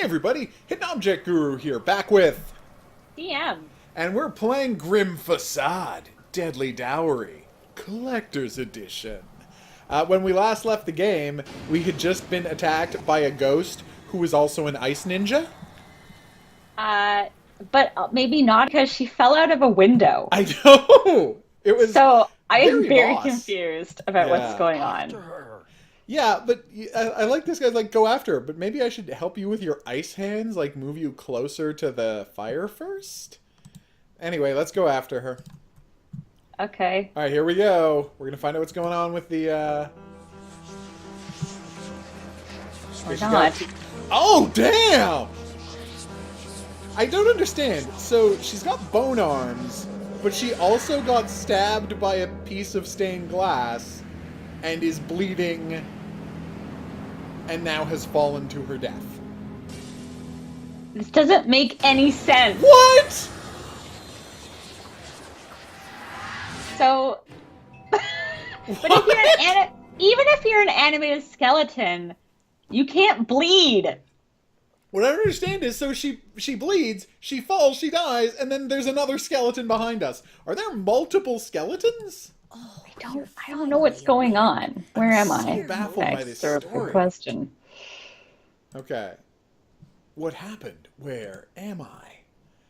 everybody, Hidden Object Guru here, back with... DM. And we're playing Grim Facade, Deadly Dowry, Collector's Edition. When we last left the game, we had just been attacked by a ghost who was also an ice ninja. But maybe not, because she fell out of a window. I know! It was So I am very lost. confused about what's going on. Yeah, but I like this guy's like, go after her, but maybe I should help you with your ice hands, like move you closer to the fire first? Anyway, let's go after her. Okay. Alright, here we go. We're gonna find out what's going on with the, Or not. Oh, damn! I don't understand. So, she's got bone arms, but she also got stabbed by a piece of stained glass and is bleeding and now has fallen to her death. This doesn't make any sense. What? So, but if you're even if you're an animated skeleton, you can't bleed. What I don't understand is, so she bleeds, she falls, she dies, and then there's another skeleton behind us. Are there multiple skeletons? I don't know what's going on. Where am I? so baffled by this Sort of story. a question. Okay. What happened? Where am I?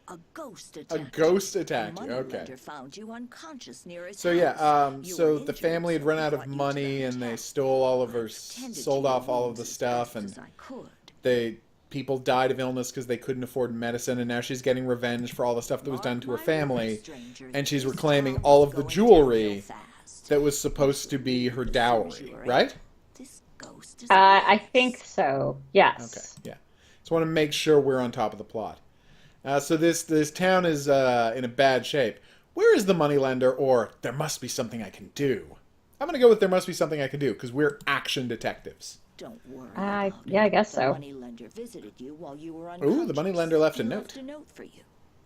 A ghost A attacked. ghost attacked you. Money Okay. lender found you unconscious near his So yeah, house. You so were the injured, family had so run I out of brought you to money the and they hotel. stole all of her, Tended sold to off your all of the wounds as stuff, best and as I could. people died of illness because they couldn't afford medicine, and now she's getting revenge for all the stuff that was done to her family, and she's reclaiming all of the jewelry that was supposed to be her dowry, right? This ghost is I think so. Yes. Okay, yeah. Just want to make sure we're on top of the plot. So this town is in a bad shape. Where is the moneylender, or there must be something I can do? I'm going to go with there must be something I can do, because we're action detectives. Don't worry. Yeah, I guess so. The moneylender visited you while you were Ooh, unconscious. the moneylender left a He note. Left a note for you.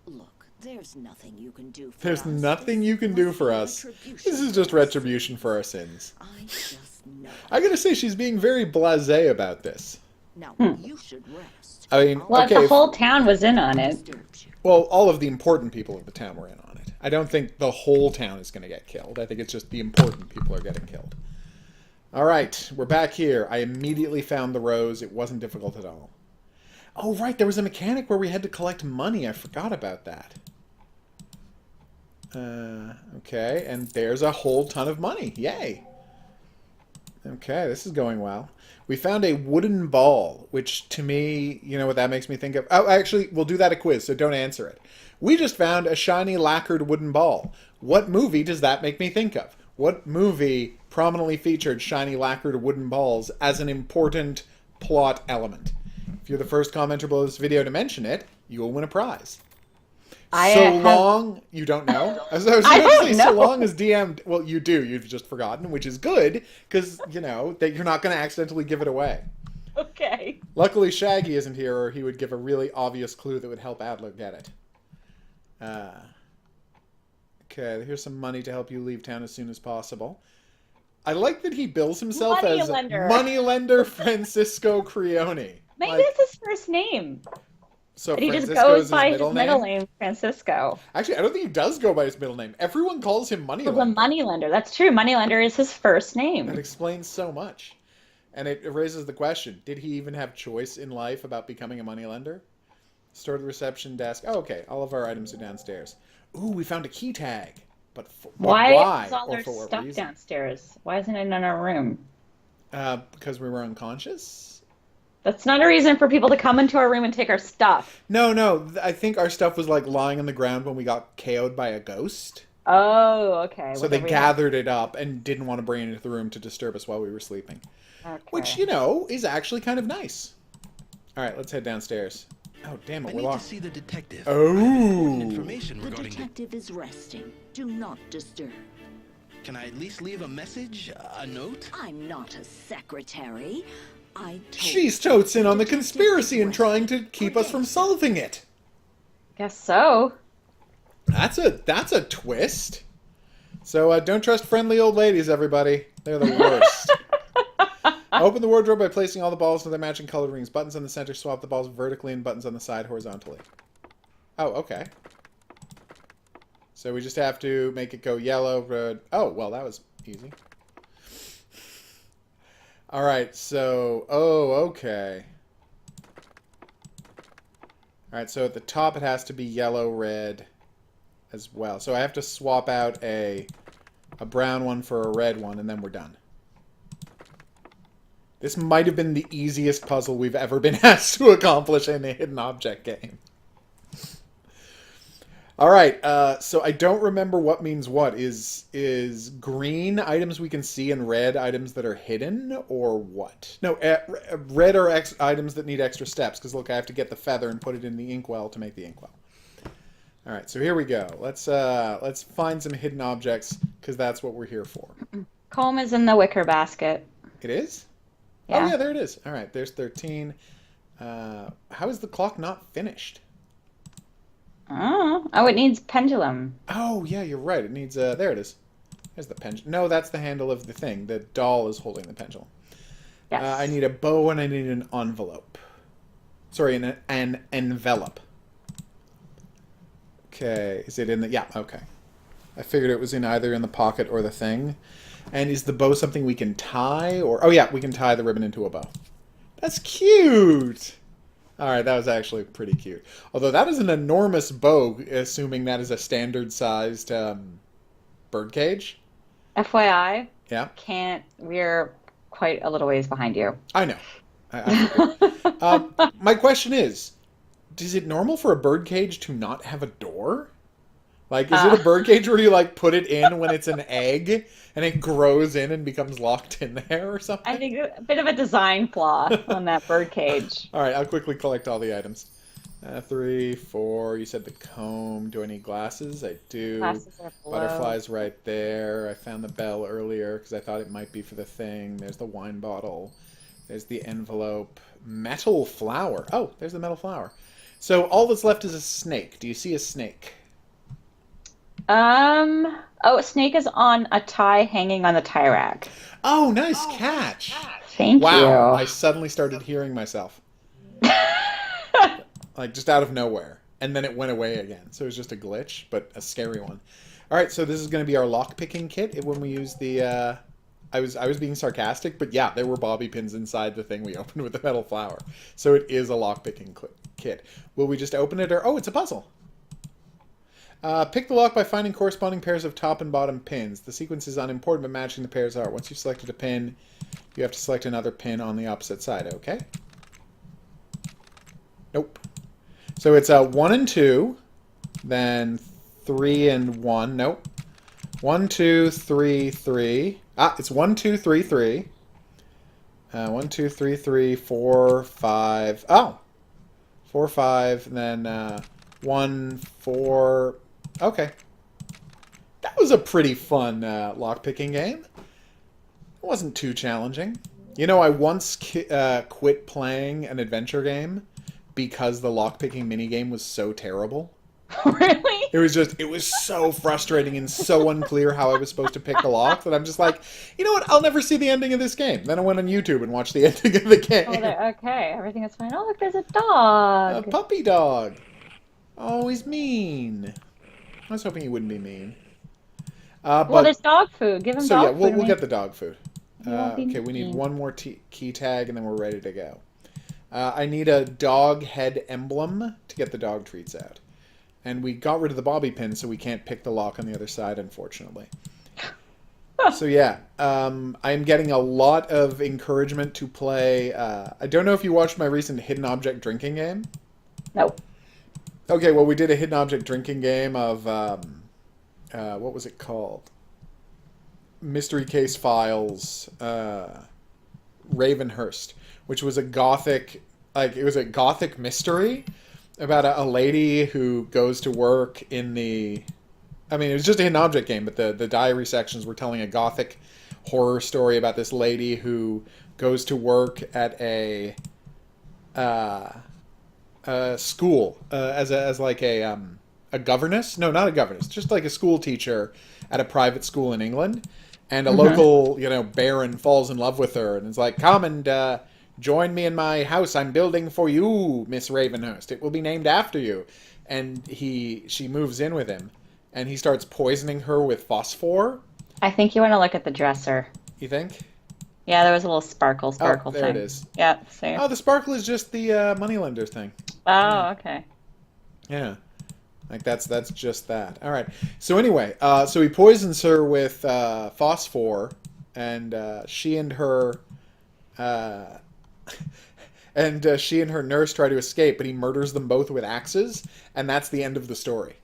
Look, there's nothing you can do for There's us. nothing you can do for us. This is just retribution for our sins. I just know. I gotta say, she's being very blasé about this. Now you should rest. I mean, Well, okay, if the whole town was in on it. Disturbs you. well, all of the important people of the town were in on it. I don't think the whole town is going to get killed. I think it's just the important people are getting killed. All right, we're back here. I immediately found the rose. It wasn't difficult at all. Oh, right, there was a mechanic where we had to collect money. I forgot about that. Okay, and there's a whole ton of money. Yay. Okay, this is going well. We found a wooden ball, which to me, you know what that makes me think of? Oh, actually, we'll do that a quiz, so don't answer it. We just found a shiny lacquered wooden ball. What movie does that make me think of? What movie prominently featured shiny lacquered wooden balls as an important plot element? If you're the first commenter below this video to mention it, you will win a prize. Long, you don't know? I was going to say, so long as DM'd, well, you do, you've just forgotten, which is good, because, you know, that you're not going to accidentally give it away. Okay. Luckily, Shaggy isn't here, or he would give a really obvious clue that would help Adler get it. Okay, here's some money to help you leave town as soon as possible. I like that he bills himself as Moneylender Francisco Creone. Maybe Like, it's his first name. so But he just Francisco is goes by his middle middle name, Francisco. Actually, I don't think he does go by his middle name. Everyone calls him Well, the Moneylender. moneylender. That's true. Moneylender is his first name. That explains so much. And it raises the question, did he even have choice in life about becoming a moneylender? Store at the reception desk. Oh, okay. All of our items are downstairs. Ooh, we found a key tag. But why? Is all Or their for what stuff reason? downstairs? Why isn't it in our room? Because we were unconscious? That's not a reason for people to come into our room and take our stuff. No. I think our stuff was like lying on the ground when we got KO'd by a ghost. Oh, okay. So they gathered it up and didn't want to bring it into the room to disturb us while we were sleeping. Okay. Which, you know, is actually kind of nice. All right, let's head downstairs. Oh, damn it, I we're need to locked. see the detective. Oh. Important information The regarding detective is resting. Do not disturb. Can I at least leave a message? A note? I'm not a secretary. I told She's totes in on the conspiracy and trying to keep us from solving it. Guess so. That's a twist. So don't trust friendly old ladies, everybody. They're the worst. Open the wardrobe by placing all the balls with their matching colored rings. Buttons on the center swap the balls vertically and buttons on the side horizontally. Oh, okay. So we just have to make it go yellow, red. Oh, well, that was easy. All right, so... Oh, okay. All right, so at the top it has to be yellow, red as well. So I have to swap out a brown one for a red one, and then we're done. This might have been the easiest puzzle we've ever been asked to accomplish in a hidden object game. All right, so I don't remember what means what. Is green items we can see and red items that are hidden, or what? No, red are items that need extra steps, because look, I have to get the feather and put it in the inkwell to make the inkwell. All right, so here we go. Let's find some hidden objects, because that's what we're here for. Comb is in the wicker basket. It is? Yeah. Oh, yeah, there it is. All right, there's 13. How is the clock not finished? Oh, it needs pendulum. Oh, yeah, you're right. It needs there it is. There's the pendulum. No, that's the handle of the thing. The doll is holding the pendulum. Yes. I need a bow and I need an envelope. Sorry, an envelope. Okay, is it in the... Yeah, okay. I figured it was either in the pocket or the thing. And is the bow something we can tie? Or oh, yeah, we can tie the ribbon into a bow. That's cute! Alright, that was actually pretty cute. Although that is an enormous bow, assuming that is a standard-sized birdcage. FYI, Yeah. we're quite a little ways behind you. I know. My question is it normal for a birdcage to not have a door? Like, is it a birdcage where you, like, put it in when it's an egg and it grows in and becomes locked in there or something? I think a bit of a design flaw on that birdcage. All right, I'll quickly collect all the items. 3, 4, you said the comb. Do I need glasses? I do. Glasses are below. Butterflies right there. I found the bell earlier because I thought it might be for the thing. There's the wine bottle. There's the envelope. Metal flower. Oh, there's the metal flower. So all that's left is a snake. Do you see a snake? A snake is on a tie hanging on the tie rack. Oh, nice catch. Thank Wow, you. I suddenly started hearing myself. Like, just out of nowhere. And then it went away again. So it was just a glitch, but a scary one. All right, so this is going to be our lock-picking kit when we use the... I was being sarcastic, but yeah, there were bobby pins inside the thing we opened with the metal flower. So it is a lock-picking kit. Will we just open it, or... Oh, it's a puzzle. Pick the lock by finding corresponding pairs of top and bottom pins. The sequence is unimportant, but matching the pairs are. Once you've selected a pin, you have to select another pin on the opposite side, okay? Nope. So it's 1 and 2, then 3 and 1. Nope. 1, 2, 3, 3. It's 1, 2, 3, 3. 1, 2, 3, 3, 4, 5. Oh! 4, 5, and then 1, 4... Okay. That was a pretty fun lockpicking game. It wasn't too challenging. You know, I once quit playing an adventure game because the lockpicking minigame was so terrible. Really? It was so frustrating and so unclear how I was supposed to pick the lock that I'm just like, you know what, I'll never see the ending of this game. Then I went on YouTube and watched the ending of the game. Okay, everything is fine. Oh, look, there's a dog. A puppy dog. Oh, he's mean. I was hoping he wouldn't be mean. Well, there's dog food. Give him so dog yeah, food. we'll get the dog food. won't be Okay, we need mean. one more key tag and then we're ready to go. I need a dog head emblem to get the dog treats out. And we got rid of the bobby pin, so we can't pick the lock on the other side, unfortunately. So yeah, I'm getting a lot of encouragement to play. I don't know if you watched my recent hidden object drinking game. Nope. Okay, well, we did a hidden object drinking game of, what was it called? Mystery Case Files, Ravenhurst, which was a gothic, it was a gothic mystery about a lady who goes to work in the... I mean, it was just a hidden object game, but the diary sections were telling a gothic horror story about this lady who goes to work at a school as a governess. No, not a governess, just like a school teacher at a private school in England. And a local, baron falls in love with her and is like, come and join me in my house I'm building for you, Miss Ravenhurst. It will be named after you. And she moves in with him, and he starts poisoning her with phosphor. I think you want to look at the dresser. You think? Yeah, there was a little sparkle Oh, there thing. it is. Yep, see? Oh, the sparkle is just the moneylender thing. Oh, okay. Yeah. Like, that's just that. All right. So anyway, so he poisons her with phosphor, and she and her... she and her nurse try to escape, but he murders them both with axes, and that's the end of the story.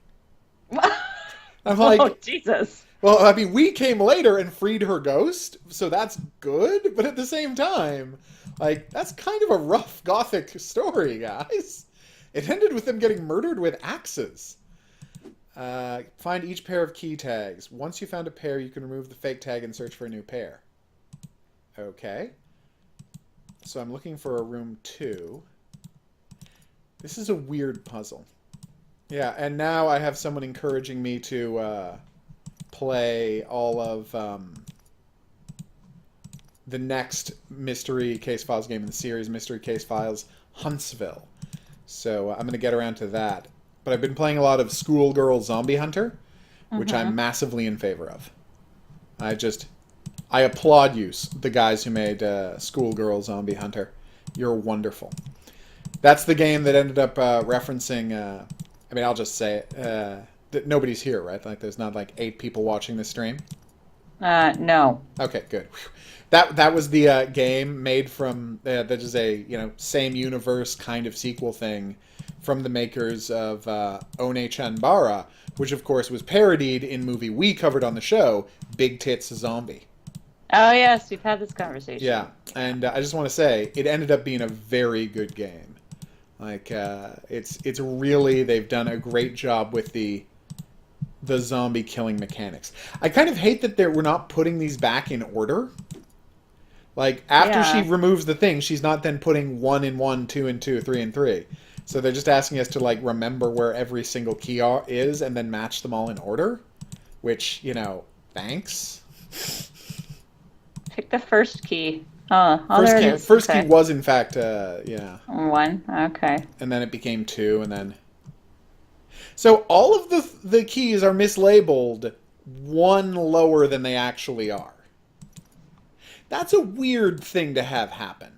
I'm like... Oh, Jesus. Well, I mean, we came later and freed her ghost, so that's good, but at the same time, like, that's kind of a rough gothic story, guys. It ended with them getting murdered with axes. Find each pair of key tags. Once you found a pair, you can remove the fake tag and search for a new pair. Okay. So I'm looking for a room 2. This is a weird puzzle. Yeah, and now I have someone encouraging me to play all of the next Mystery Case Files game in the series, Mystery Case Files Huntsville. So I'm going to get around to that. But I've been playing a lot of Schoolgirl Zombie Hunter, which I'm massively in favor of. I applaud you, the guys who made Schoolgirl Zombie Hunter. You're wonderful. That's the game that ended up referencing... I mean, I'll just say it. That nobody's here, right? Like, there's not, like, 8 people watching this stream? No. Okay, good. That was the game made from... that is a, same universe kind of sequel thing from the makers of One Chanbara, which, of course, was parodied in movie we covered on the show, Big Tits Zombie. Oh, yes, we've had this conversation. Yeah, and I just want to say, it ended up being a very good game. Like, it's really... They've done a great job with the zombie killing mechanics. I kind of hate that we're not putting these back in order. Like, after she removes the thing, she's not then putting 1 in 1, 2 in 2, 3 in 3. So they're just asking us to, like, remember where every single key is and then match them all in order. Which, thanks. Pick the first key. There it is. First Okay. key was, in fact, 1, okay. And then it became 2, and then... So all of the keys are mislabeled 1 lower than they actually are. That's a weird thing to have happen.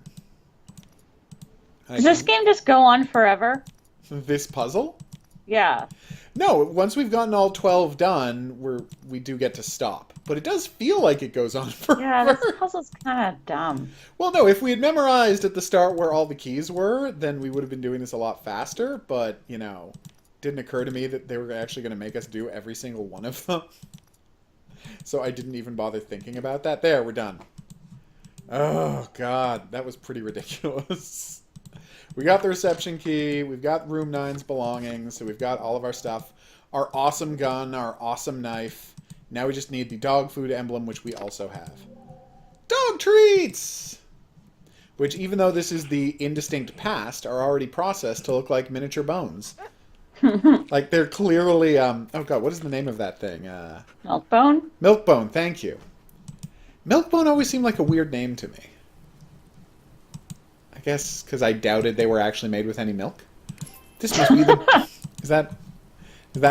Does this game just go on forever? This puzzle? Yeah. No, once we've gotten all 12 done, we do get to stop. But it does feel like it goes on forever. Yeah, this puzzle's kind of dumb. Well, no, if we had memorized at the start where all the keys were, then we would have been doing this a lot faster. But, didn't occur to me that they were actually going to make us do every single one of them. So I didn't even bother thinking about that. There, we're done. Oh, God, that was pretty ridiculous. We got the reception key, we've got room 9's belongings, so we've got all of our stuff. Our awesome gun, our awesome knife. Now we just need the dog food emblem, which we also have. Dog treats! Which, even though this is the indistinct past, are already processed to look like miniature bones. Like, they're clearly, oh god, what is the name of that thing? Milkbone? Milkbone, thank you. Milkbone always seemed like a weird name to me. I guess because I doubted they were actually made with any milk. This must be the... Is that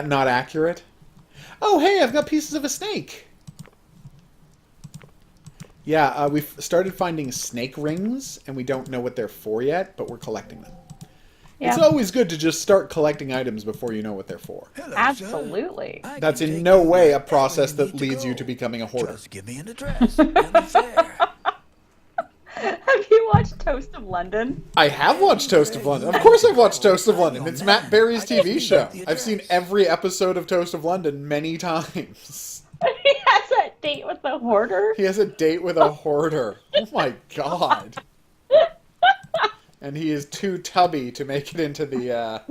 not accurate? Oh, hey, I've got pieces of a snake. Yeah, we've started finding snake rings, and we don't know what they're for yet, but we're collecting them. Yeah. It's always good to just start collecting items before you know what they're for. Hello, Absolutely. sir. That's in no way a process that leads you to becoming a hoarder. Just give me an address. And it's there. Have you watched Toast of London? I have watched Toast of London. Of course I've watched Toast of London. It's Matt Berry's TV show. I've seen every episode of Toast of London many times. He has a date with the hoarder? He has a date with a hoarder. Oh my god. And he is too tubby to make it into the,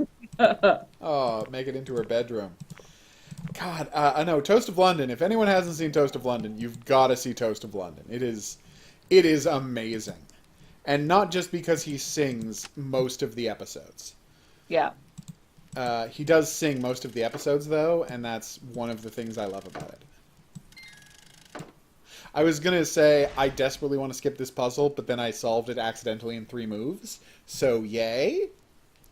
make it into her bedroom. God, I know, Toast of London, if anyone hasn't seen Toast of London, you've got to see Toast of London. It is amazing. And not just because he sings most of the episodes. Yeah. He does sing most of the episodes, though, and that's one of the things I love about it. I was gonna say I desperately want to skip this puzzle, but then I solved it accidentally in 3 moves. So yay!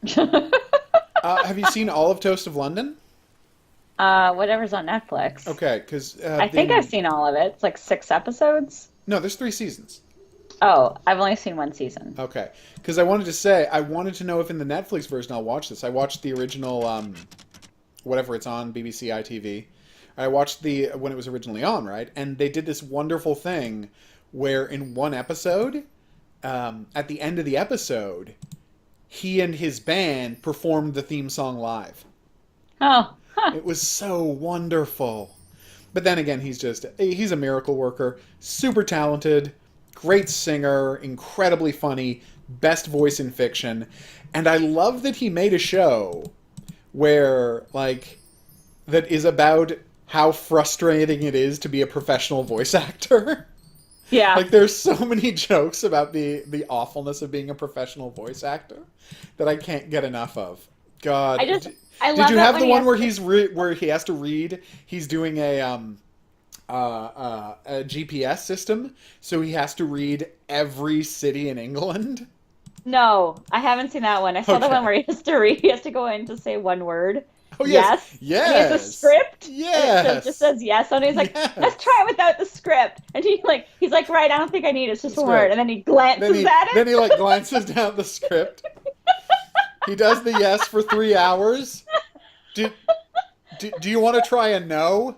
Have you seen all of Toast of London? Whatever's on Netflix. Okay, because I think I've seen all of it. It's like 6 episodes. No, there's 3 seasons. Oh, I've only seen 1 season. Okay, because I wanted to say I wanted to know if in the Netflix version I'll watch this. I watched the original, whatever it's on BBC ITV. I watched the when it was originally on, right? And they did this wonderful thing where in one episode, at the end of the episode, he and his band performed the theme song live. Oh, huh. It was so wonderful. But then again, he's a miracle worker, super talented, great singer, incredibly funny, best voice in fiction. And I love that he made a show where, like, that is about how frustrating it is to be a professional voice actor. Yeah. Like, there's so many jokes about the awfulness of being a professional voice actor that I can't get enough of. God. I love Did you that have when the he one has where to- where he has to read? He's doing a GPS system, so he has to read every city in England. No, I haven't seen that one. I saw the Okay. one where he has to read. He has to go in to say one word. Oh yes, Yes. And he has a script. Yes. And it just says yes on it. He's like, Yes. let's try it without the script. And he's like, right, I don't think I need it. It's just That's one word. right. And then he glances Then at it. he like glances down the script. He does the yes for 3 hours. Do you want to try a no?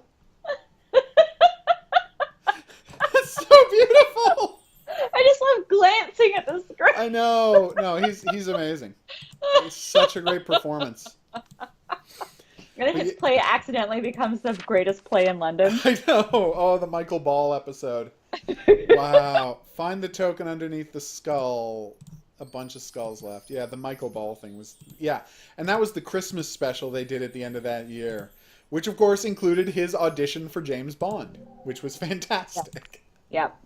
That's so beautiful. I just love glancing at the script. I know. No, he's amazing. It's such a great performance. And then his play accidentally becomes the greatest play in London. I know. Oh, the Michael Ball episode. Wow. Find the token underneath the skull. A bunch of skulls left. Yeah, the Michael Ball thing was... Yeah. And that was the Christmas special they did at the end of that year. Which, of course, included his audition for James Bond. Which was fantastic. Yep.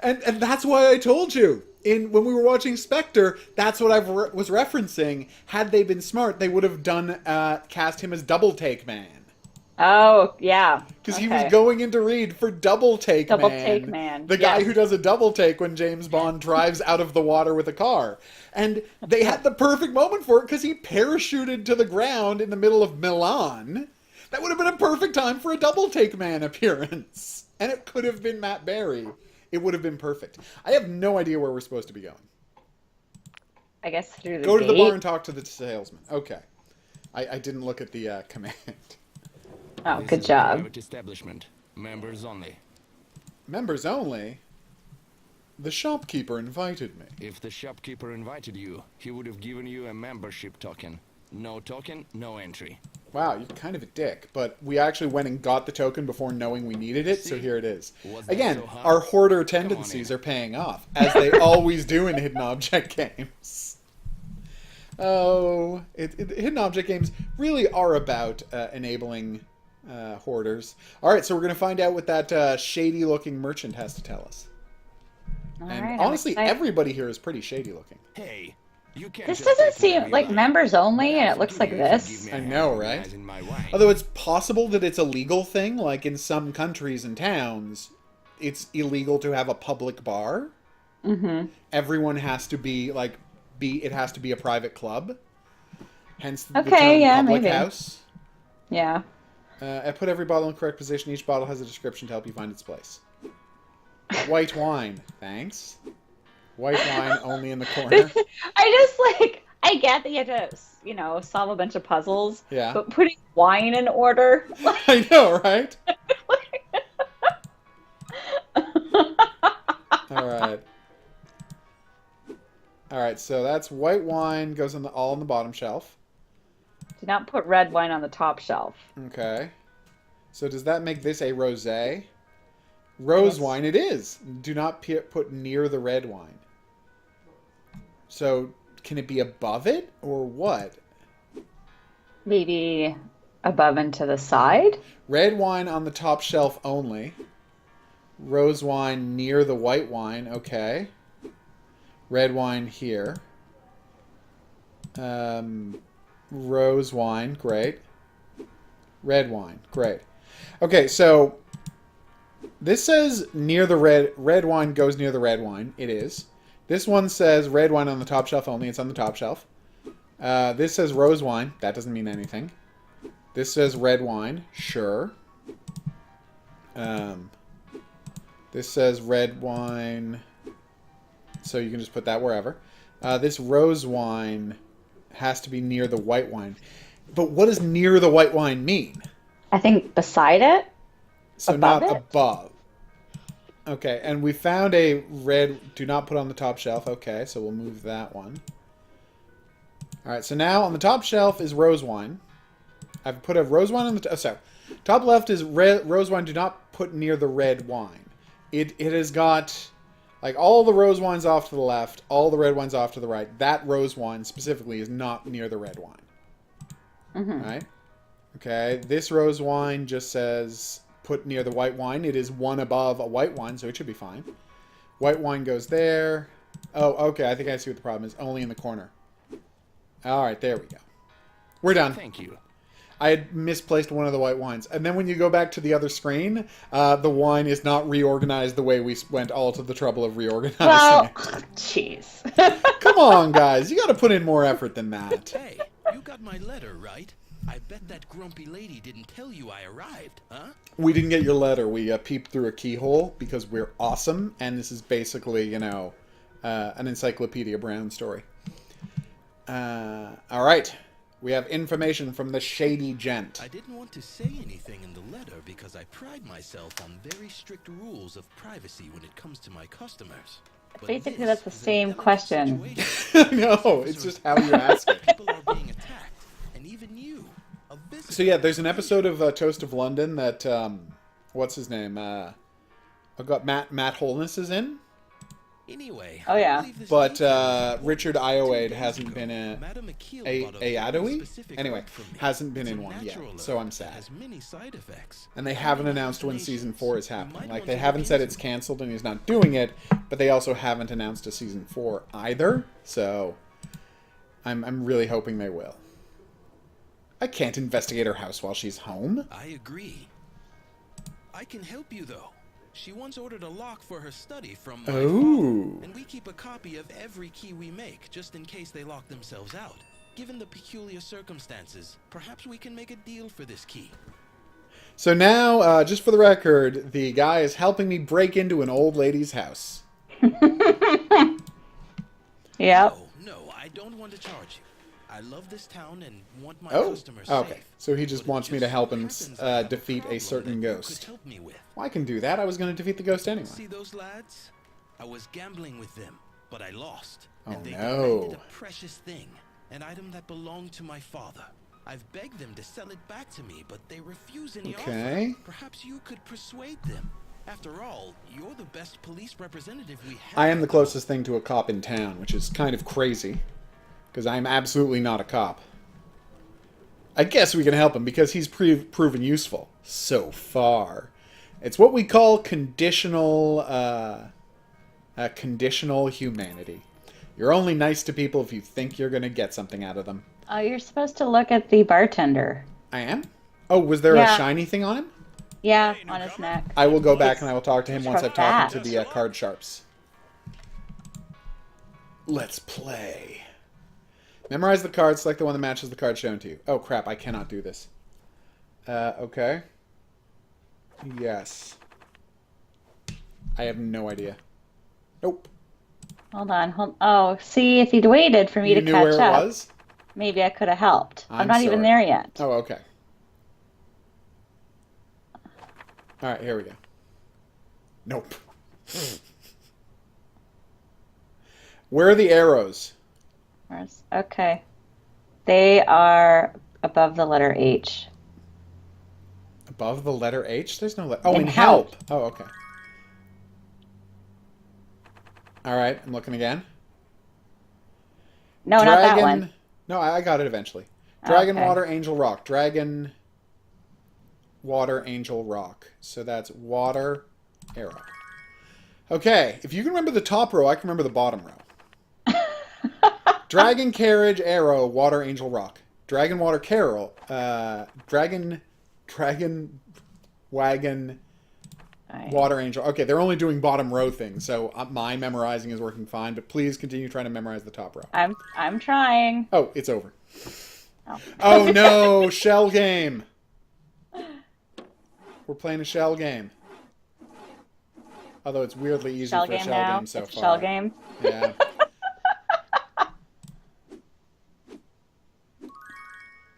And that's why I told you. When we were watching Spectre, that's what I was referencing. Had they been smart, they would have done... cast him as Double Take Man. Oh, yeah. Because he was going in to read for Double Take Man. Double Take Man. The guy who does a double take when James Bond drives out of the water with a car. And they had the perfect moment for it because he parachuted to the ground in the middle of Milan. That would have been a perfect time for a Double Take Man appearance. And it could have been Matt Berry. It would have been perfect. I have no idea where we're supposed to be going. I guess through the Go to the gate. bar and talk to the salesman. Okay. I didn't look at the command. Oh, This good is a job. private establishment. Members only. Members only? The shopkeeper invited me. If the shopkeeper invited you, he would have given you a membership token. No token, no entry. Wow, you're kind of a dick. But we actually went and got the token before knowing we needed it, so See? here it is. Was that Again, so hard? our hoarder Come on tendencies in. are paying off, as they always do in hidden object games. Oh, hidden object games really are about enabling hoarders. Alright, so we're going to find out what that shady-looking merchant has to tell us. All And right, I'm honestly, excited. everybody here is pretty shady-looking. Hey, you can't This just doesn't take whatever seem you like members only, But and I'll it looks forgive like you if you this. give me I a know, hand right? organizing my wine. Although it's possible that it's a legal thing, like in some countries and towns, it's illegal to have a public bar. Mm-hmm. Everyone has to be it has to be a private club. Hence the Okay, term yeah, public maybe. house. Yeah. I put every bottle in the correct position. Each bottle has a description to help you find its place. White wine, thanks. White wine only in the corner. I get that you have to, solve a bunch of puzzles. Yeah. But putting wine in order. I know, right? All right, so that's white wine goes all on the bottom shelf. Do not put red wine on the top shelf. Okay. So does that make this a rosé? Rose Yes. wine it is. Do not put near the red wine. So can it be above it or what? Maybe above and to the side. Red wine on the top shelf only. Rose wine near the white wine. Okay. Red wine here. Rose wine. Great. Red wine. Great. Okay, so This says near the red wine goes near the red wine. It is. This one says red wine on the top shelf only. It's on the top shelf. This says rose wine. That doesn't mean anything. This says red wine. Sure. This says red wine. So you can just put that wherever. This rose wine has to be near the white wine. But what does near the white wine mean? I think beside it. So Above not it? above. Okay, and we found a red... Do not put on the top shelf. Okay, so we'll move that one. Alright, so now on the top shelf is rose wine. I've put a rose wine on the... so, top left is rose wine. Do not put near the red wine. It has got... Like, all the rose wines off to the left, all the red wines off to the right. That rose wine, specifically, is not near the red wine. Mm-hmm. Right? Okay, this rose wine just says... Put near the white wine. It is one above a white wine, so it should be fine. White wine goes there. Oh, okay. I think I see what the problem is. Only in the corner. All right, there we go. We're done. Thank you. I had misplaced one of the white wines. And then when you go back to the other screen, the wine is not reorganized the way we went all to the trouble of reorganizing Well, it. jeez. Come on, guys. You got to put in more effort than that. Hey, you got my letter, right? I bet that grumpy lady didn't tell you I arrived, huh? We didn't get your letter. We peeped through a keyhole because we're awesome. And this is basically, you know, an Encyclopedia Brown story. All right. We have information from the shady gent. I didn't want to say anything in the letter because I pride myself on very strict rules of privacy when it comes to my customers. But Basically, this that's the is a same delicate question. situation. No, it's just how you ask it. People are being attacked, and even you, a visitor. So yeah, there's an episode of Toast of London that what's his name? I've got Matt Holness is in, Anyway, Oh, yeah. I believe this but detail- Richard 2 Ioade days hasn't ago, been in Madam Akil a bought very Adowie? specific Anyway, herb from me. hasn't been It's in a one yet, natural so herb I'm that sad. has many side effects. And they Depending haven't on announced when season 4 is you happening. might Like want they to haven't look said into it's it. canceled and he's not doing it, but they also haven't announced a season 4 either. So I'm really hoping they will. I can't investigate her house while she's home. I agree. I can help you though. She once ordered a lock for her study from my Oh. father, and we keep a copy of every key we make, just in case they lock themselves out. Given the peculiar circumstances, perhaps we can make a deal for this key. So now, just for the record, the guy is helping me break into an old lady's house. Yep. No, I don't want to charge you. I love this town and want my Oh, customers okay. safe. So he just But it wants me to so help him happens I have defeat a problem certain that you ghost. could help me with. Well, I can do that. I was going to defeat the ghost anyway. See those lads? I was gambling with them, but I lost. Oh, and they no. demanded a precious thing, an item that belonged to my father. I've begged them to sell it back to me, but they refuse any Okay. offer. Perhaps you could persuade them. After all, you're the best police representative we have. I am the closest thing to a cop in town, which is kind of crazy. Because I'm absolutely not a cop. I guess we can help him because he's proven useful. So far. It's what we call conditional humanity. You're only nice to people if you think you're going to get something out of them. Oh, you're supposed to look at the bartender. I am? Oh, was there Yeah. a shiny thing on him? Yeah, on his neck. I will go back and I will talk to him once I've talked to Fast. the card sharps. Let's play. Memorize the card, select the one that matches the card shown to you. Oh crap, I cannot do this. Okay. Yes. I have no idea. Nope. Hold on. Oh, see, if he'd waited for me You to knew catch where it up, was? maybe I could have helped. I'm I'm not even sorry. there yet. Oh, okay. Alright, here we go. Nope. Where are the arrows? Okay. They are above the letter H. Above the letter H? There's no letter. Oh, In in help. help. Oh, okay. Alright, I'm looking again. No, not that one. No, I got it eventually. Dragon, Okay. water, angel, rock. Dragon, water, angel, rock. So that's water, arrow. Okay, if you can remember the top row, I can remember the bottom row. Dragon, carriage, arrow, water, angel, rock. Dragon, water, carol. Dragon, wagon, Water Angel. Okay, they're only doing bottom row things, so my memorizing is working fine. But please continue trying to memorize the top row. I'm trying. Oh, it's over. Oh, Oh no, shell game. We're playing a shell game. Although it's weirdly easy shell for a game shell now. game so It's a far. shell game. Yeah.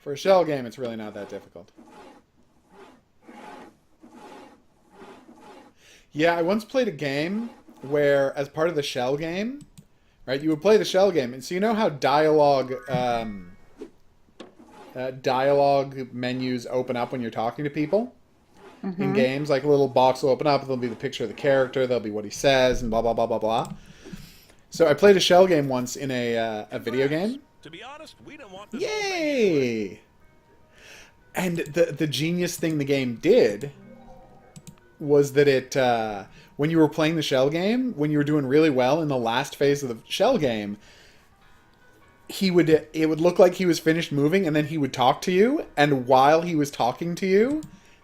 For a shell game, it's really not that difficult. Yeah, I once played a game where, as part of the shell game, right, you would play the shell game, and so you know how dialogue menus open up when you're talking to people in games? Like a little box will open up, and there'll be the picture of the character, there'll be what he says, and blah, blah, blah, blah, blah. So I played a shell game once in a video game. To be honest, we don't want this. Yay! And the genius thing the game did was that it, when you were playing the shell game, when you were doing really well in the last phase of the shell game, it would look like he was finished moving, and then he would talk to you, and while he was talking to you,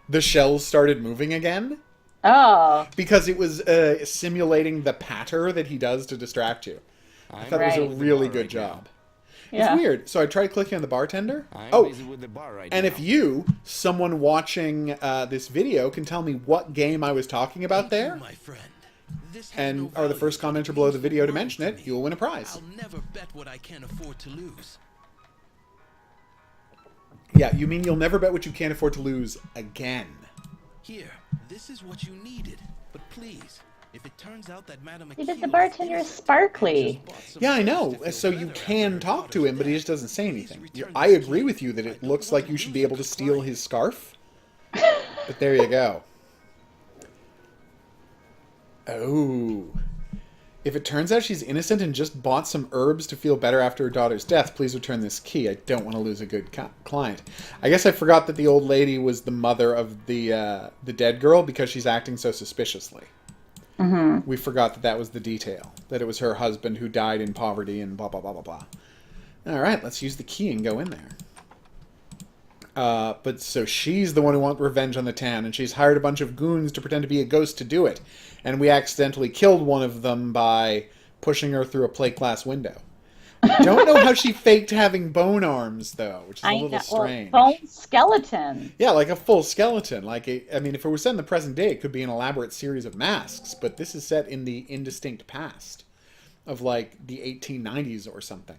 the shells started moving again. Oh. Because it was simulating the patter that he does to distract you. I thought it was a really good job. Yeah. It's weird. So I tried clicking on the bartender. I'm busy with the bar right and now. if you, someone watching this video, can tell me what game I was talking about there, My friend. This has and no are the value, first but commenter it below means the video to world mention it, me. you will win a prize. I'll never bet what I can't afford to lose. Yeah, you mean you'll never bet what you can't afford to lose again. Here, this is what you needed. But please, if it turns out that Madame See, but the Aquila bartender is innocent, sparkly. just bought some Yeah, I pills know. to feel So you better can after talk her to him, but he daughter's just doesn't say death. anything. Please return I this agree key. with you that I it don't looks want like you should lose be a able to good steal client. his scarf. But there you go. Oh. If it turns out she's innocent and just bought some herbs to feel better after her daughter's death, please return this key. I don't want to lose a good client. I guess I forgot that the old lady was the mother of the dead girl because she's acting so suspiciously. We forgot that was the detail. That it was her husband who died in poverty and blah, blah, blah, blah, blah. Alright, let's use the key and go in there. But so she's the one who wants revenge on the town, and she's hired a bunch of goons to pretend to be a ghost to do it. And we accidentally killed one of them by pushing her through a plate glass window. I don't know how she faked having bone arms, though, which is a little strange. Well, bone skeleton. Yeah, like a full skeleton. I mean, if it was set in the present day, it could be an elaborate series of masks, but this is set in the indistinct past of, like, the 1890s or something.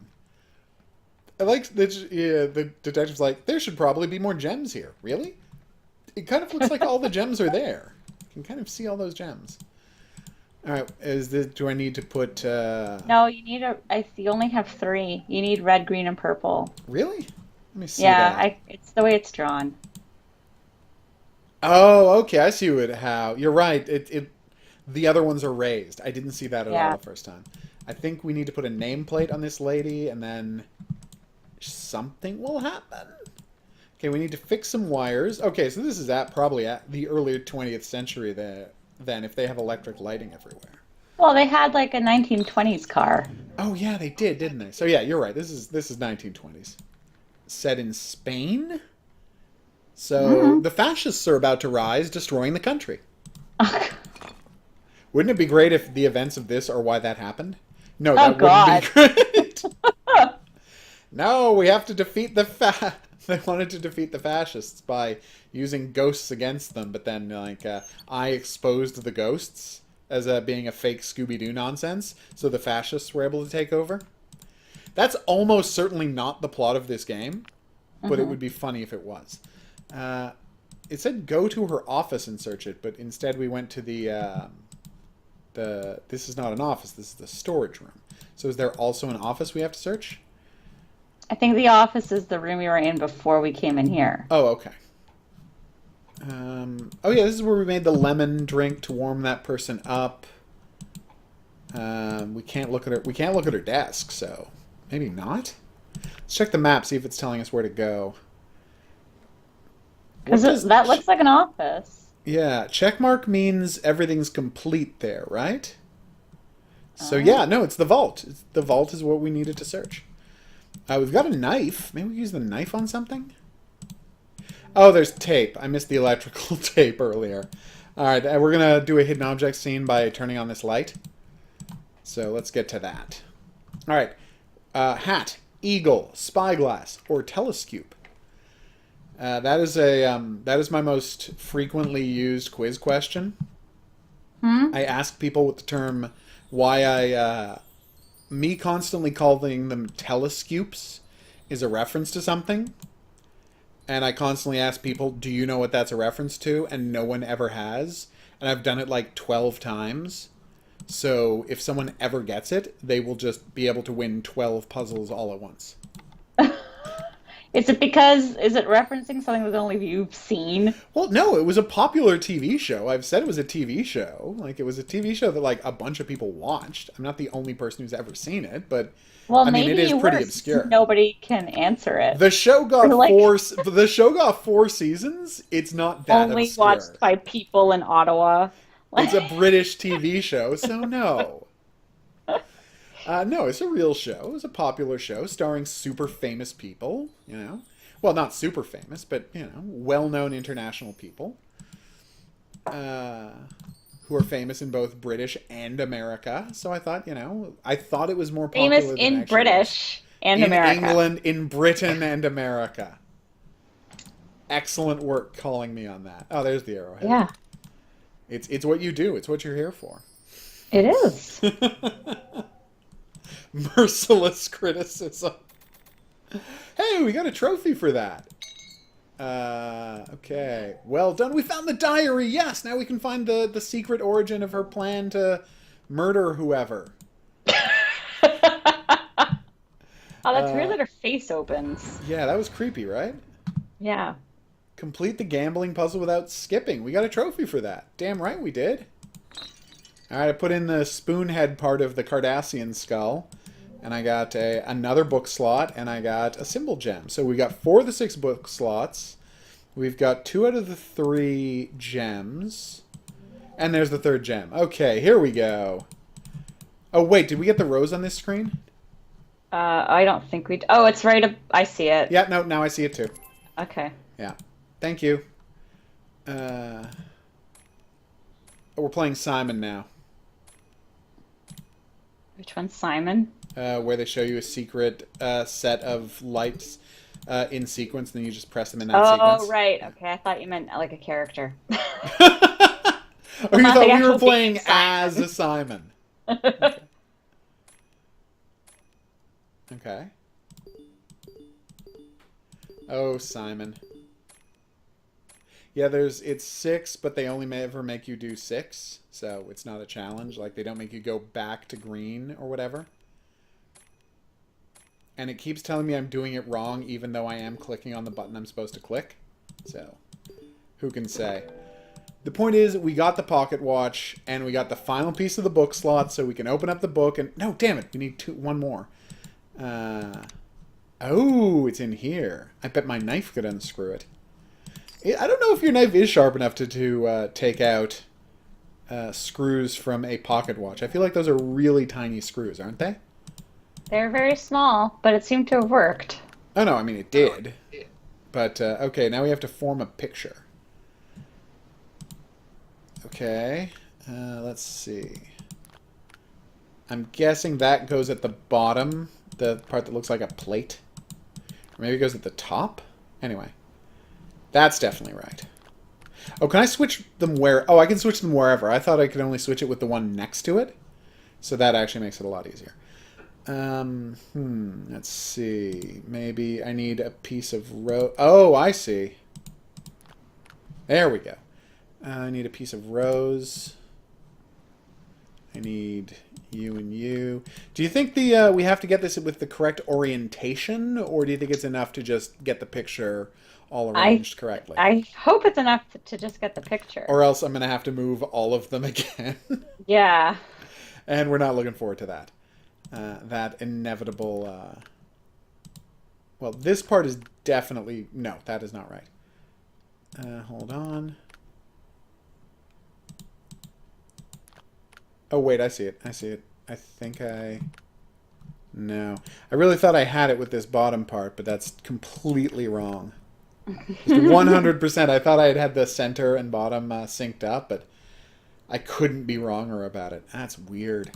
I like the detective's like, there should probably be more gems here. Really? It kind of looks like all the gems are there. You can kind of see all those gems. All right, do I need to put... No, you need you only have 3. You need red, green, and purple. Really? Let me see Yeah, that. it's the way it's drawn. Oh, okay, I see how... You're right, the other ones are raised. I didn't see that at all the first time. I think we need to put a nameplate on this lady, and then something will happen. Okay, we need to fix some wires. Okay, so this is probably at the early 20th century then, if they have electric lighting everywhere. Well, they had like a 1920s car. Oh yeah, they did, didn't they? So yeah, you're right. This is 1920s. Set in Spain. So the fascists are about to rise, destroying the country. Wouldn't it be great if the events of this are why that happened? No, that wouldn't be great. No, we have to defeat the They wanted to defeat the fascists by using ghosts against them, but then, like, I exposed the ghosts as being a fake Scooby-Doo nonsense, so the fascists were able to take over. That's almost certainly not the plot of this game, but it would be funny if it was. It said go to her office and search it, but instead we went to the this is not an office, this is the storage room. So is there also an office we have to search? I think the office is the room we were in before we came in here. Oh, okay. Oh yeah, this is where we made the lemon drink to warm that person up. We can't look at her. We can't look at her desk, so maybe not. Let's check the map, see if it's telling us where to go. Because that looks like an office. Yeah, checkmark means everything's complete there, right? So yeah, no, it's the vault. The vault is what we needed to search. We've got a knife. Maybe we use the knife on something? Oh, there's tape. I missed the electrical tape earlier. All right, we're going to do a hidden object scene by turning on this light. So let's get to that. All right. Hat, eagle, spyglass, or telescope. That is my most frequently used quiz question. I ask people with the term me constantly calling them telescopes is a reference to something. And I constantly ask people, do you know what that's a reference to? And no one ever has. And I've done it like 12 times. So if someone ever gets it, they will just be able to win 12 puzzles all at once. Is it referencing something that only you've seen? Well, no, it was a popular TV show. I've said it was a TV show. Like, it was a TV show that, like, a bunch of people watched. I'm not the only person who's ever seen it, but, Well, I mean, maybe it is you pretty were. obscure. Nobody can answer it. The show got Like- the show got 4 seasons. It's not that Only obscure. watched by people in Ottawa. It's a British TV show, so no. No, it's a real show. It's a popular show starring super famous people, you know. Well, not super famous, but, you know, well-known international people who are famous in both British and America. So I thought, you know, it was more popular Famous than in actually British and in America. England, in Britain, and America. Excellent work calling me on that. Oh, there's the arrowhead. Yeah, It's what you do. It's what you're here for. it is. Merciless criticism. Hey, we got a trophy for that. Okay. Well done. We found the diary. Yes. Now we can find the secret origin of her plan to murder whoever. Oh, that's weird that her face opens. Yeah, that was creepy, right? Yeah. Complete the gambling puzzle without skipping. We got a trophy for that. Damn right we did. Alright, I put in the spoonhead part of the Cardassian skull. And I got another book slot, and I got a symbol gem. So we got 4 of the 6 book slots. We've got 2 out of the 3 gems. And there's the 3rd gem. Okay, here we go. Oh, wait, did we get the rose on this screen? I don't think we. Oh, it's right up. I see it. Yeah, no, now I see it too. Okay. Yeah. Thank you. We're playing Simon now. Which one's Simon? Where they show you a secret set of lights in sequence, and then you just press them in that sequence. Oh, right. Okay, I thought you meant like a character. Or you Not thought the we were actual playing being Simon. as a Simon. Okay. Okay. Oh, Simon. Yeah, it's 6, but they only may ever make you do 6, so it's not a challenge. Like, they don't make you go back to green or whatever. And it keeps telling me I'm doing it wrong, even though I am clicking on the button I'm supposed to click. So, who can say? The point is, we got the pocket watch, and we got the final piece of the book slot, so we can open up the book and... No, damn it! We need one more. Oh, it's in here. I bet my knife could unscrew it. I don't know if your knife is sharp enough to take out screws from a pocket watch. I feel like those are really tiny screws, aren't they? They're very small, but it seemed to have worked. Oh, no, I mean, it did. But, okay, now we have to form a picture. Okay, let's see. I'm guessing that goes at the bottom, the part that looks like a plate. Or maybe it goes at the top? Anyway. That's definitely right. Oh, can I switch them where... Oh, I can switch them wherever. I thought I could only switch it with the one next to it. So that actually makes it a lot easier. Let's see. Maybe I need a piece of rose. Oh, I see. There we go. I need a piece of rose. I need you and you. Do you think we have to get this with the correct orientation, or do you think it's enough to just get the picture all arranged correctly? I hope it's enough to just get the picture. Or else I'm going to have to move all of them again. Yeah. And we're not looking forward to that. That inevitable... Well, this part is definitely... No, that is not right. Hold on. Oh, wait, I see it. I see it. I think I... No. I really thought I had it with this bottom part, but that's completely wrong. Just 100%. I thought I had the center and bottom synced up, but I couldn't be wronger about it. That's weird.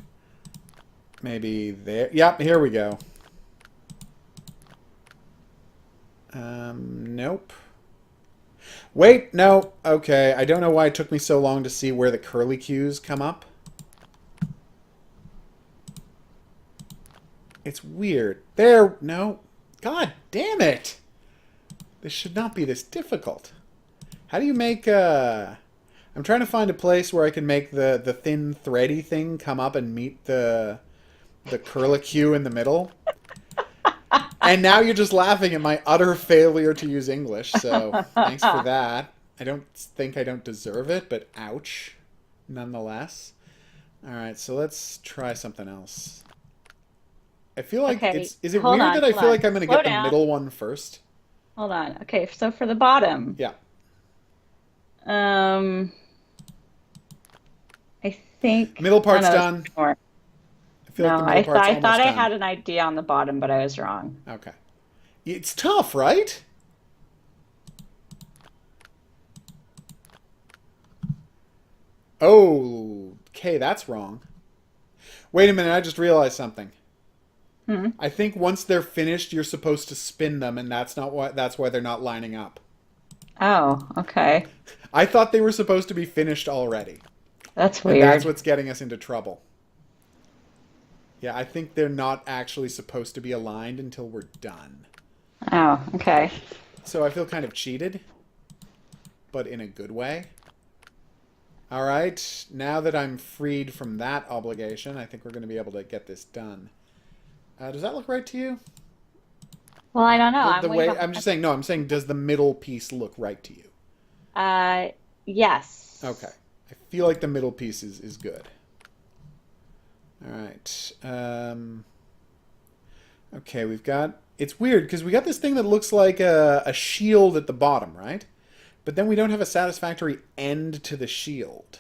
Maybe there. Yep, here we go. Nope. Wait, no. Okay, I don't know why it took me so long to see where the curly cues come up. It's weird. There, no. God damn it. This should not be this difficult. How do you make, I'm trying to find a place where I can make the thin thready thing come up and meet the curlicue in the middle. And now you're just laughing at my utter failure to use English, so thanks for that. I don't deserve it, but ouch, nonetheless. All right, so let's try something else. I feel like is it weird that I feel like I'm going to get the middle one first? Hold on. Okay, so for the bottom. Yeah. I think middle part's done. I thought I had an idea on the bottom, but I was wrong. Okay. It's tough, right? Oh, okay, that's wrong. Wait a minute, I just realized something. I think once they're finished, you're supposed to spin them, and that's why they're not lining up. Oh, okay. I thought they were supposed to be finished already. That's weird. And that's what's getting us into trouble. Yeah, I think they're not actually supposed to be aligned until we're done. Oh, okay. So I feel kind of cheated, but in a good way. All right, now that I'm freed from that obligation, I think we're going to be able to get this done. Does that look right to you? Well, I don't know. I'm just saying, no, I'm saying, does the middle piece look right to you? Yes. Okay. I feel like the middle piece is good. All right. Okay, we've got... It's weird, because we got this thing that looks like a shield at the bottom, right? But then we don't have a satisfactory end to the shield.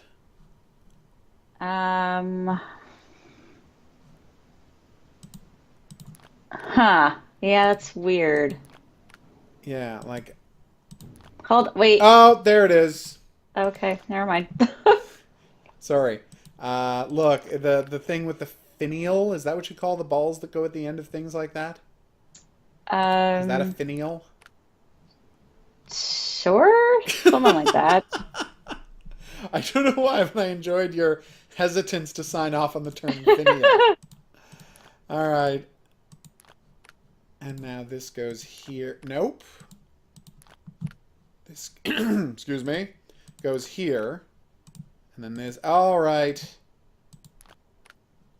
Huh. Yeah, that's weird. Yeah, like... Wait. Oh, there it is. Okay, never mind. Sorry. Look, the thing with the finial, is that what you call the balls that go at the end of things like that? Is that a finial? Sure. Something like that. I don't know why, but I enjoyed your hesitance to sign off on the term finial. All right. And now this goes here. Nope. This, excuse me, goes here. And then this. All right.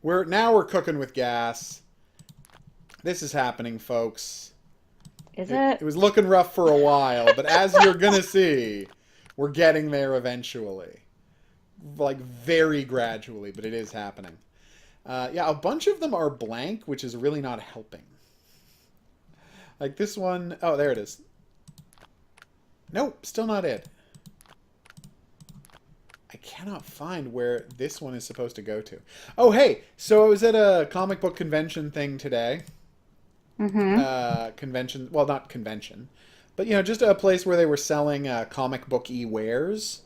Now we're cooking with gas. This is happening, folks. Is it? It was looking rough for a while, but as you're gonna see, we're getting there eventually. Like, very gradually, but it is happening. Yeah, a bunch of them are blank, which is really not helping. Like this one... Oh, there it is. Nope, still not it. I cannot find where this one is supposed to go to. Oh, hey! So I was at a comic book convention thing today. Convention... Well, not convention. But, you know, just a place where they were selling comic book-y wares.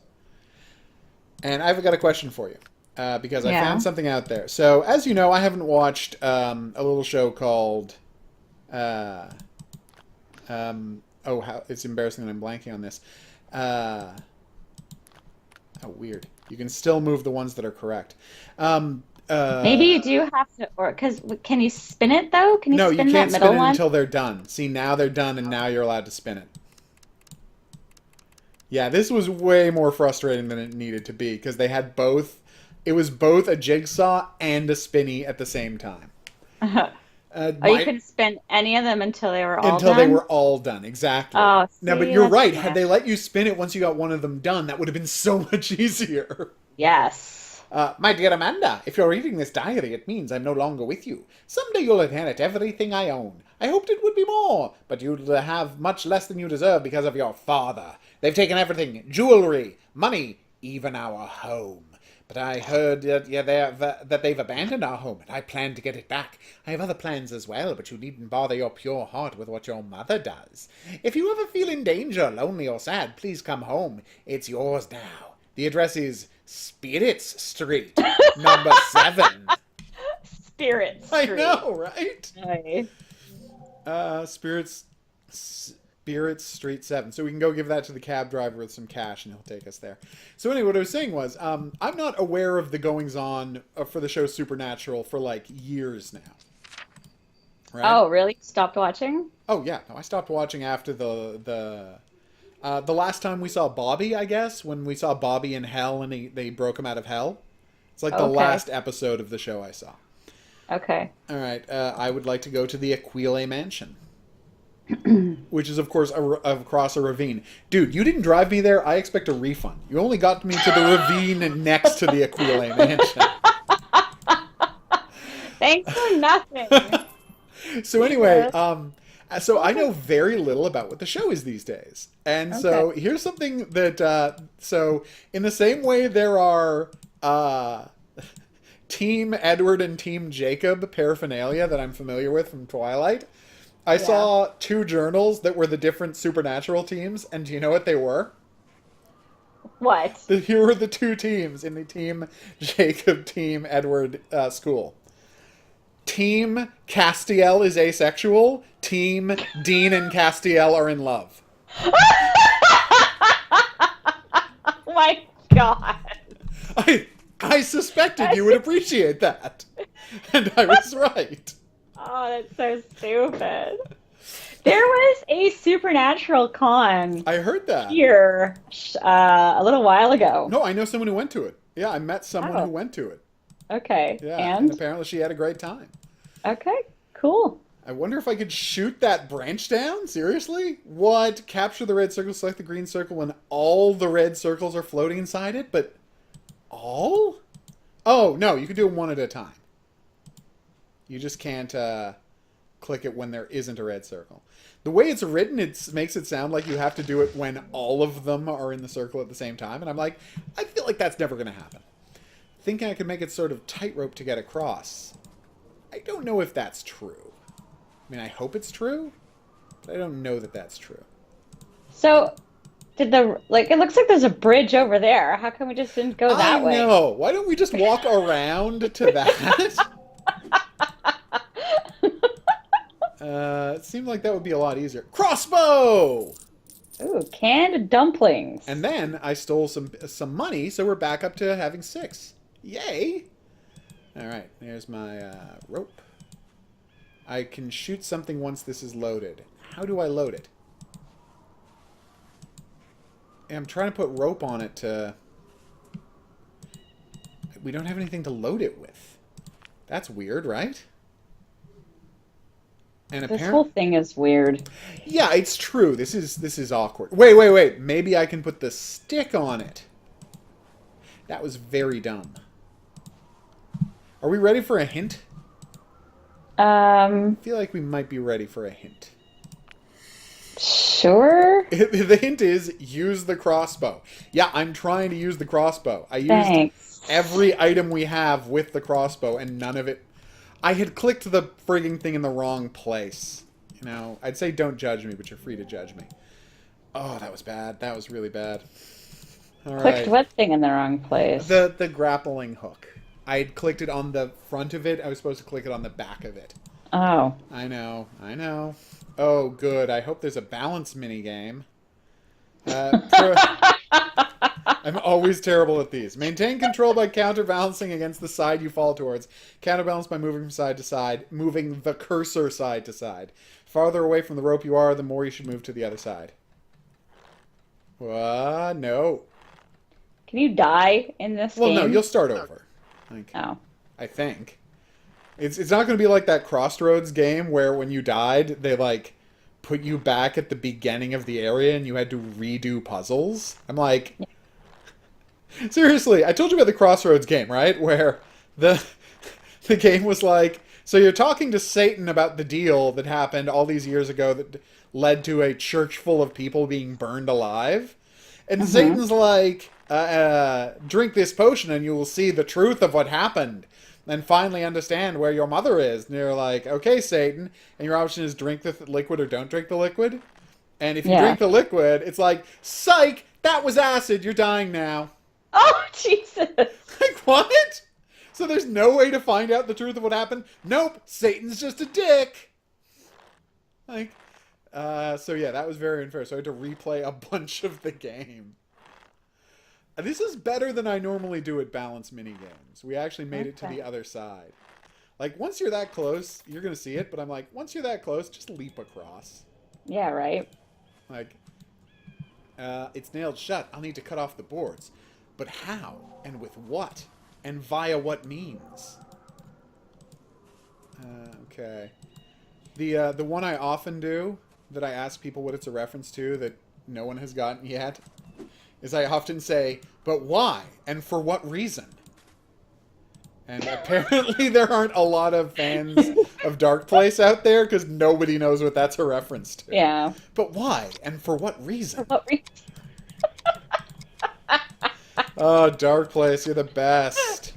And I've got a question for you. Because I found something out there. So, as you know, I haven't watched a little show called... how it's embarrassing that I'm blanking on this. Oh, weird. You can still move the ones that are correct. Maybe you do have to, or because can you spin it though? Can you no, spin you can't that middle spin it one? until they're done. See, now they're done, and now you're allowed to spin it. Yeah, this was way more frustrating than it needed to be because they had both. It was both a jigsaw and a spinny at the same time. You couldn't spin any of them until they were all done? Until they were all done, exactly. Oh, see, no, but you're right. bad. Had they let you spin it once you got one of them done, that would have been so much easier. Yes. My dear Amanda, if you're reading this diary, it means I'm no longer with you. Someday you'll inherit everything I own. I hoped it would be more, but you'll have much less than you deserve because of your father. They've taken everything, jewelry, money, even our home. But I heard that they've abandoned our home, and I plan to get it back. I have other plans as well, but you needn't bother your pure heart with what your mother does. If you ever feel in danger, lonely or sad, please come home. It's yours now. The address is Spirits Street, number 7. Spirit Street. I know, right? Aye. Spirits Street 7. So we can go give that to the cab driver with some cash, and he'll take us there. So anyway, what I was saying was, I'm not aware of the goings-on for the show Supernatural for, like, years now. Right? Oh, really? Stopped watching? Oh, yeah. No, I stopped watching after the last time we saw Bobby, I guess, when we saw Bobby in hell and they broke him out of hell. It's like the last episode of the show I saw. Okay. All right. I would like to go to the Aquile Mansion. Which is, of course, across a ravine. Dude, you didn't drive me there. I expect a refund. You only got me to the ravine next to the Aquile Mansion. Thanks for nothing. So anyway, so I know very little about what the show is these days. And so here's something that, so in the same way there are Team Edward and Team Jacob paraphernalia that I'm familiar with from Twilight, I saw 2 journals that were the different supernatural teams, and do you know what they were? What? Here were the 2 teams in the Team Jacob, Team Edward school. Team Castiel is asexual. Team Dean and Castiel are in love. Oh my god. I suspected you would appreciate that. And I was right. Oh, that's so stupid. There was a Supernatural con I heard that. here a little while ago. No, I know someone who went to it. Yeah, I met someone who went to it. Okay. Yeah, And? apparently she had a great time. Okay, cool. I wonder if I could shoot that branch down? Seriously? What? Capture the red circle, select the green circle when all the red circles are floating inside it? But all? Oh, no, you can do them one at a time. You just can't click it when there isn't a red circle. The way it's written, it makes it sound like you have to do it when all of them are in the circle at the same time. And I'm like, I feel like that's never going to happen. Thinking I could make it sort of tightrope to get across. I don't know if that's true. I mean, I hope it's true, but I don't know that that's true. So, it looks like there's a bridge over there. How come we just didn't go that way? I know. Why don't we just walk around to that? It seemed like that would be a lot easier. Crossbow! Ooh, canned dumplings. And then I stole some money, so we're back up to having 6. Yay! Alright, there's my rope. I can shoot something once this is loaded. How do I load it? I'm trying to put rope on it to... We don't have anything to load it with. That's weird, right? And this whole thing is weird. Yeah, it's true. This is awkward. Wait. Maybe I can put the stick on it. That was very dumb. Are we ready for a hint? I feel like we might be ready for a hint. Sure. The hint is use the crossbow. Yeah, I'm trying to use the crossbow. I used every item we have with the crossbow, and none of it... I had clicked the frigging thing in the wrong place. You know, I'd say don't judge me, but you're free to judge me. Oh, that was bad. That was really bad. All right. Clicked what thing in the wrong place? The grappling hook. I had clicked it on the front of it. I was supposed to click it on the back of it. Oh. I know. Oh, good. I hope there's a balance minigame. I'm always terrible at these. Maintain control by counterbalancing against the side you fall towards. Counterbalance by moving from side to side. Moving the cursor side to side. Farther away from the rope you are, the more you should move to the other side. No. Can you die in this game? Well, no, you'll start over. I think. It's not going to be like that Crossroads game where when you died, they, like, put you back at the beginning of the area and you had to redo puzzles. I'm like... Yeah. Seriously, I told you about the Crossroads game, right? Where the game was like, so you're talking to Satan about the deal that happened all these years ago that led to a church full of people being burned alive. And Satan's like, drink this potion and you will see the truth of what happened and finally understand where your mother is. And you're like, okay, Satan. And your option is drink the liquid or don't drink the liquid. And if you drink the liquid, it's like, psych, that was acid. You're dying now. Oh, Jesus. Like, what? So there's no way to find out the truth of what happened? Nope, Satan's just a dick. Like, so yeah, that was very unfair. So I had to replay a bunch of the game. This is better than I normally do at balance minigames. We actually made it to the other side. Like, once you're that close, you're going to see it. But I'm like, once you're that close, just leap across. Yeah, right. Like, it's nailed shut. I'll need to cut off the boards. But how? And with what? And via what means? Okay. The one I often do, that I ask people what it's a reference to, that no one has gotten yet, is I often say, but why? And for what reason? And apparently there aren't a lot of fans of Dark Place out there, because nobody knows what that's a reference to. Yeah. But why? And for what reason? For what reason? Oh, Dark Place, you're the best.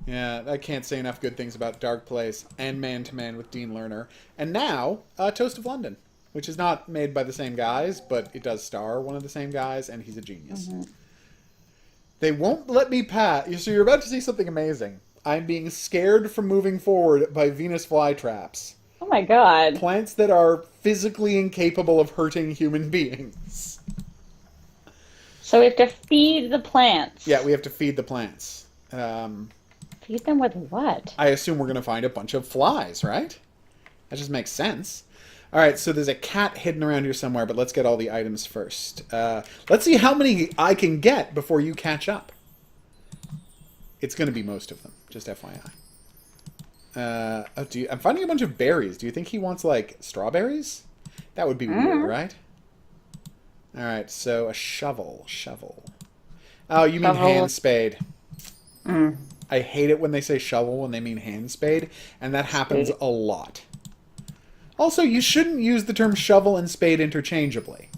Yeah, I can't say enough good things about Dark Place and Man to Man with Dean Lerner. And now, Toast of London, which is not made by the same guys, but it does star one of the same guys, and he's a genius. Mm-hmm. They won't let me pass. So you're about to see something amazing. I'm being scared from moving forward by Venus flytraps. Oh my god. Plants that are physically incapable of hurting human beings. So we have to feed the plants. Yeah, we have to feed the plants. Feed them with what? I assume we're going to find a bunch of flies, right? That just makes sense. All right, so there's a cat hidden around here somewhere, but let's get all the items first. Let's see how many I can get before you catch up. It's going to be most of them, just FYI. I'm finding a bunch of berries. Do you think he wants, like, strawberries? That would be weird, right? All right, so a shovel. Oh, you mean hand spade. I hate it when they say shovel when they mean hand spade, and that happens a lot. Also, you shouldn't use the term shovel and spade interchangeably.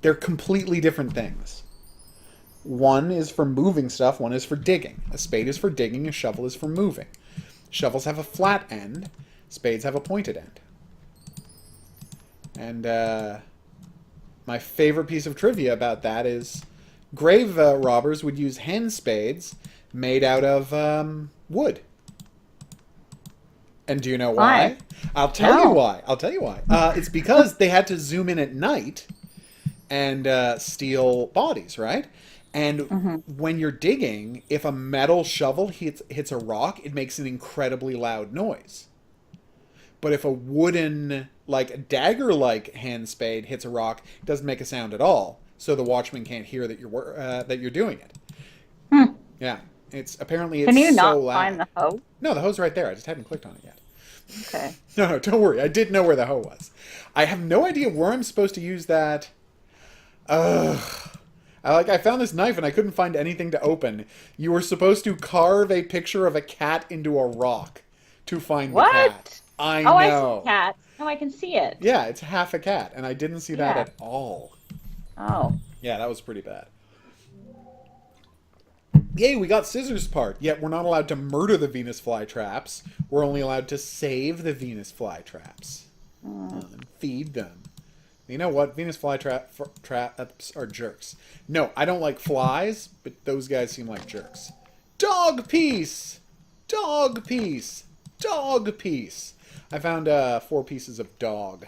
They're completely different things. One is for moving stuff, one is for digging. A spade is for digging, a shovel is for moving. Shovels have a flat end, spades have a pointed end. And my favorite piece of trivia about that is grave robbers would use hand spades made out of wood. And do you know why? I'll tell you why. It's because they had to zoom in at night and steal bodies, right? And when you're digging, if a metal shovel hits a rock, it makes an incredibly loud noise. But if a wooden, like, dagger-like hand spade hits a rock, it doesn't make a sound at all. So the watchman can't hear that you're doing it. Yeah. Apparently it's Can you so not loud. find the hoe? No, the hoe's right there. I just hadn't clicked on it yet. Okay. No, don't worry. I did know where the hoe was. I have no idea where I'm supposed to use that. I found this knife and I couldn't find anything to open. You were supposed to carve a picture of a cat into a rock to find the cat. I know. I see cat. No, I can see it. Yeah, it's half a cat, and I didn't see that at all. Oh. Yeah, that was pretty bad. Yay, we got Scissors part, yet we're not allowed to murder the Venus flytraps. We're only allowed to save the Venus flytraps. And feed them. You know what? Venus flytraps are jerks. No, I don't like flies, but those guys seem like jerks. Dog piece! Dog piece! Dog piece! I found 4 pieces of dog.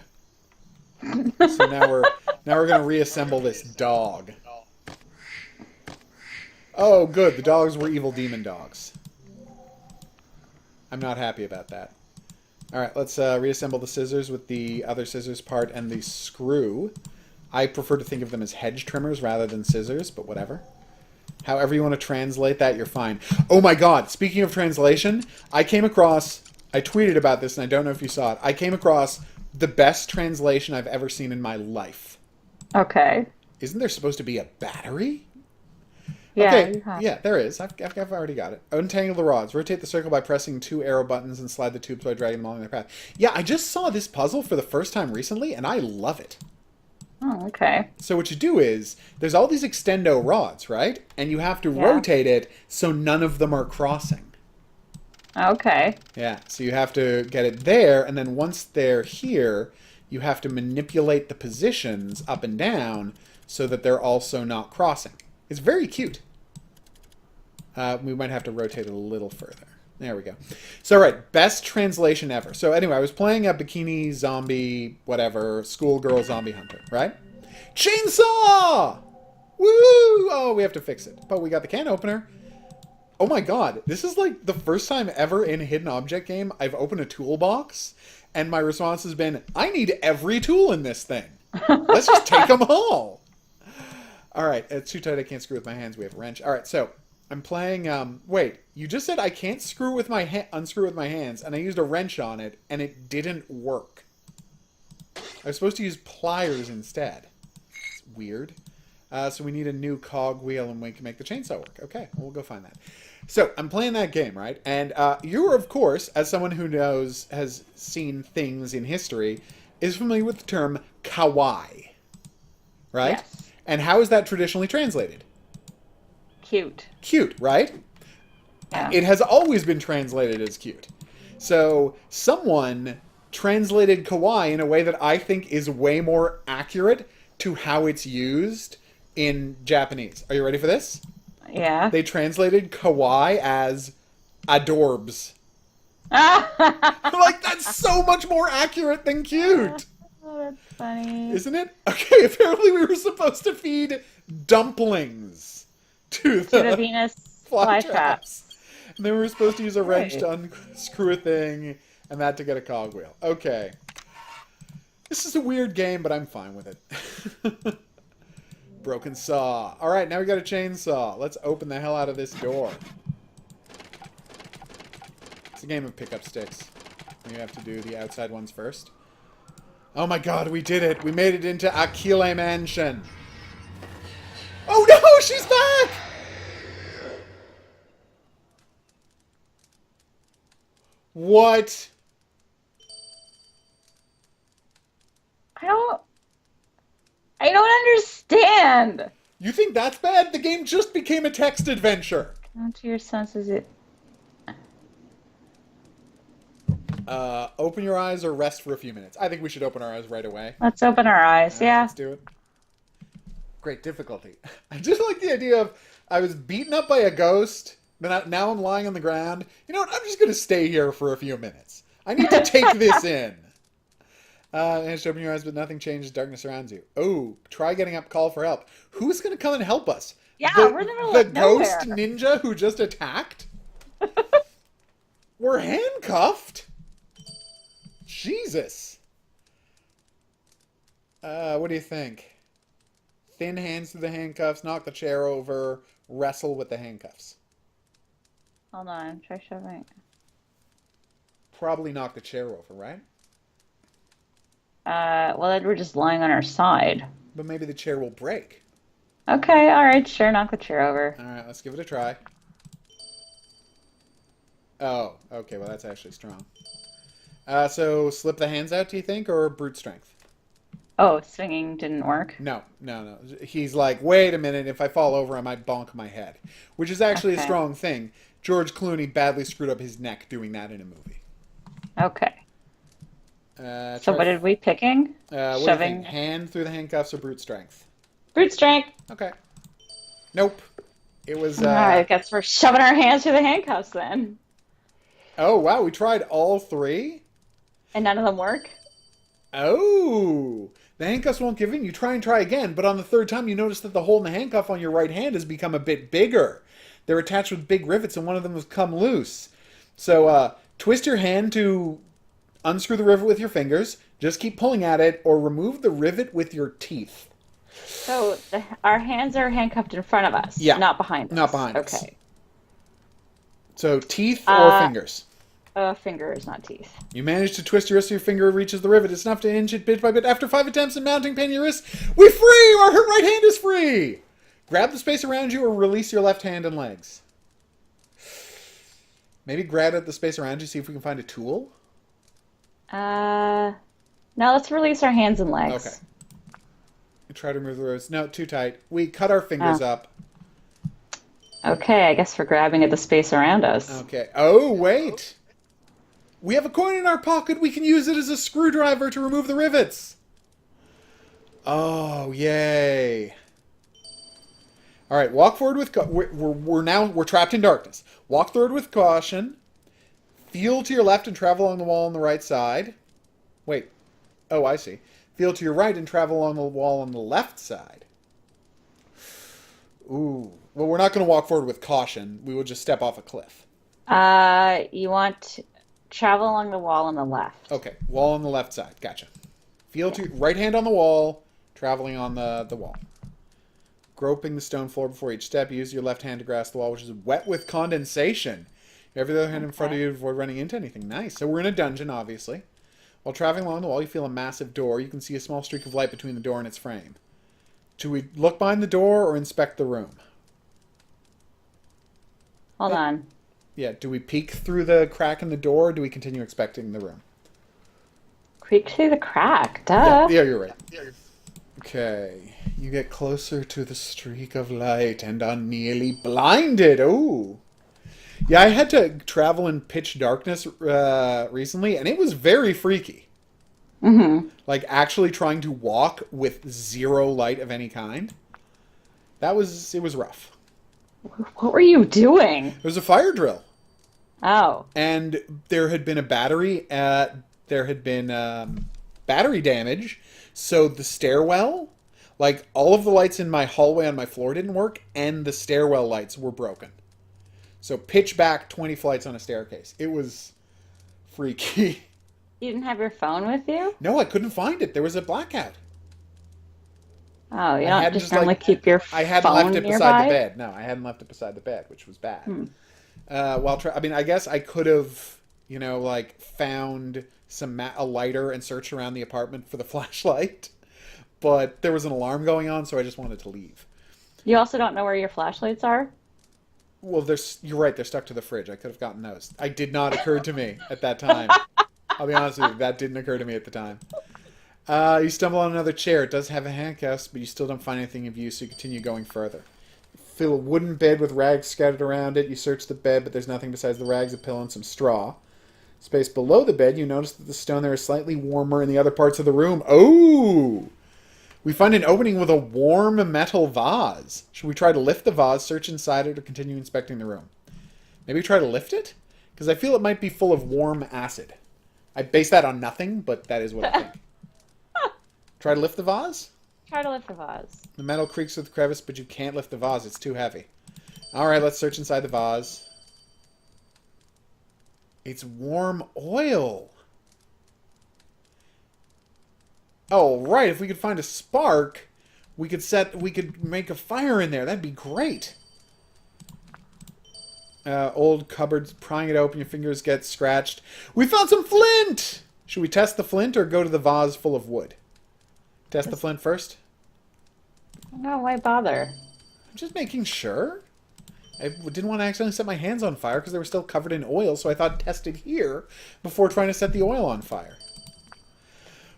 So now we're going to reassemble this dog. Oh, good. The dogs were evil demon dogs. I'm not happy about that. Alright, let's reassemble the scissors with the other scissors part and the screw. I prefer to think of them as hedge trimmers rather than scissors, but whatever. However you want to translate that, you're fine. Oh my god, speaking of translation, I tweeted about this and I don't know if you saw it. I came across the best translation I've ever seen in my life. Okay. Isn't there supposed to be a battery? Yeah, okay, yeah, there is. I've already got it. Untangle the rods. Rotate the circle by pressing 2 arrow buttons and slide the tubes by dragging them along their path. Yeah, I just saw this puzzle for the first time recently, and I love it. Oh, okay. So what you do is, there's all these extendo rods, right? And you have to Yeah. rotate it so none of them are crossing. Okay. Yeah, so you have to get it there, and then once they're here, you have to manipulate the positions up and down so that they're also not crossing. It's very cute. We might have to rotate it a little further. There we go. So, right, best translation ever. So, anyway, I was playing a bikini zombie, whatever, schoolgirl zombie hunter, right? Chainsaw! Woo! Oh, we have to fix it. But we got the can opener. Oh my god, this is like the first time ever in a hidden object game I've opened a toolbox, and my response has been, I need every tool in this thing. Let's just take them all. Alright, it's too tight, I can't screw with my hands. We have a wrench. Alright, so I'm playing, wait, you just said I can't unscrew with my hands, and I used a wrench on it, and it didn't work. I was supposed to use pliers instead. It's weird. So we need a new cog wheel, and we can make the chainsaw work. Okay, we'll go find that. So I'm playing that game, right? And you are, of course, as someone who has seen things in history, is familiar with the term kawaii, right? Yes. And how is that traditionally translated? Cute. Cute, right? Yeah. It has always been translated as cute. So someone translated kawaii in a way that I think is way more accurate to how it's used in Japanese. Are you ready for this? Yeah. They translated kawaii as adorbs. Like, that's so much more accurate than cute. Oh, that's funny. Isn't it? Okay, apparently we were supposed to feed dumplings to the Venus flytraps. And then we were supposed to use a wrench to unscrew a thing, and that to get a cogwheel. Okay. This is a weird game, but I'm fine with it. Broken saw. Alright, now we got a chainsaw. Let's open the hell out of this door. It's a game of pick up sticks. We have to do the outside ones first. Oh my god, we did it! We made it into Akile Mansion! Oh no! She's back! What? I don't understand. You think that's bad? The game just became a text adventure. Come to your senses. Open your eyes or rest for a few minutes. I think we should open our eyes right away. Let's open our eyes. Yeah. Let's do it. Great difficulty. I just like the idea of I was beaten up by a ghost, but now I'm lying on the ground. You know what? I'm just going to stay here for a few minutes. I need to take this in. Managed to open your eyes, but nothing changes. Darkness surrounds you. Oh, try getting up. Call for help. Who's going to come and help us? Yeah, we're in the middle of ghost nowhere. ninja who just attacked? We're handcuffed? Jesus. What do you think? Thin hands through the handcuffs, knock the chair over, wrestle with the handcuffs. Hold on. Try shoving. Probably knock the chair over, right? Well, then we're just lying on our side. But maybe the chair will break. Okay, alright, sure, knock the chair over. Alright, let's give it a try. Oh, okay, well that's actually strong. So slip the hands out, do you think, or brute strength? Oh, swinging didn't work? No. He's like, wait a minute, if I fall over I might bonk my head. Which is actually a strong thing. George Clooney badly screwed up his neck doing that in a movie. Okay. So what did we picking? What do you think? Hand through the handcuffs or brute strength? Brute strength. Okay. Nope. It was... I guess we're shoving our hands through the handcuffs then. Oh, wow, we tried all three? And none of them work? Oh! The handcuffs won't give in. You try and try again, but on the third time you notice that the hole in the handcuff on your right hand has become a bit bigger. They're attached with big rivets, and one of them has come loose. So, twist your hand to unscrew the rivet with your fingers. Just keep pulling at it, or remove the rivet with your teeth. So, our hands are handcuffed in front of us, not behind us. Not behind us. Okay. So, teeth or fingers? Fingers, not teeth. You manage to twist your wrist so your finger reaches the rivet. It's enough to inch it bit by bit. After 5 attempts in mounting pain your wrist, we're free! Our right hand is free! Grab the space around you or release your left hand and legs. Maybe grab at the space around you, see if we can find a tool? Now let's release our hands and legs. Okay. Try to remove the ropes. No, too tight. We cut our fingers up. Okay, I guess we're grabbing at the space around us. Okay. Oh, wait. We have a coin in our pocket. We can use it as a screwdriver to remove the rivets. Oh, yay. All right, walk forward with we're trapped in darkness. Walk forward with caution. Feel to your left and travel along the wall on the right side. Wait. Oh, I see. Feel to your right and travel along the wall on the left side. Ooh. Well, we're not going to walk forward with caution. We will just step off a cliff. You want to travel along the wall on the left. Okay, wall on the left side. Gotcha. Feel to right hand on the wall, traveling on the wall. Groping the stone floor before each step. Use your left hand to grasp the wall, which is wet with condensation. You have your other hand in front of you to avoid running into anything. Nice. So we're in a dungeon, obviously. While traveling along the wall, you feel a massive door. You can see a small streak of light between the door and its frame. Do we look behind the door or inspect the room? Hold on. Yeah, do we peek through the crack in the door or do we continue inspecting the room? Creep through the crack. Duh. Yeah, you're right. Okay. You get closer to the streak of light and are nearly blinded. Ooh. Yeah, I had to travel in pitch darkness recently, and it was very freaky. Mm-hmm. Like, actually trying to walk with zero light of any kind. It was rough. What were you doing? It was a fire drill. Oh. And there had been a battery, battery damage, so the stairwell, like, all of the lights in my hallway on my floor didn't work, and the stairwell lights were broken. So pitch back 20 flights on a staircase. It was freaky. You didn't have your phone with you? No, I couldn't find it. There was a blackout. Oh, you don't just normally keep your phone I hadn't left it nearby? beside the bed. No, I hadn't left it beside the bed, which was bad. I guess I could have, found a lighter and searched around the apartment for the flashlight. But there was an alarm going on, so I just wanted to leave. You also don't know where your flashlights are? Well, you're right. They're stuck to the fridge. I could have gotten those. It did not occur to me at that time. I'll be honest with you. That didn't occur to me at the time. You stumble on another chair. It does have a handcuffs, but you still don't find anything of use, so you continue going further. You feel a wooden bed with rags scattered around it. You search the bed, but there's nothing besides the rags, a pillow, and some straw. Space below the bed, you notice that the stone there is slightly warmer in the other parts of the room. Oh! We find an opening with a warm metal vase. Should we try to lift the vase, search inside it, or continue inspecting the room? Maybe try to lift it? Because I feel it might be full of warm acid. I base that on nothing, but that is what I think. Try to lift the vase? Try to lift the vase. The metal creaks with the crevice, but you can't lift the vase. It's too heavy. Alright, let's search inside the vase. It's warm oil. Oh, right. If we could find a spark, we could make a fire in there. That'd be great. Old cupboards, prying it open, your fingers get scratched. We found some flint! Should we test the flint or go to the vase full of wood? Test the flint first? No, why bother? I'm just making sure. I didn't want to accidentally set my hands on fire because they were still covered in oil, so I thought test it here before trying to set the oil on fire.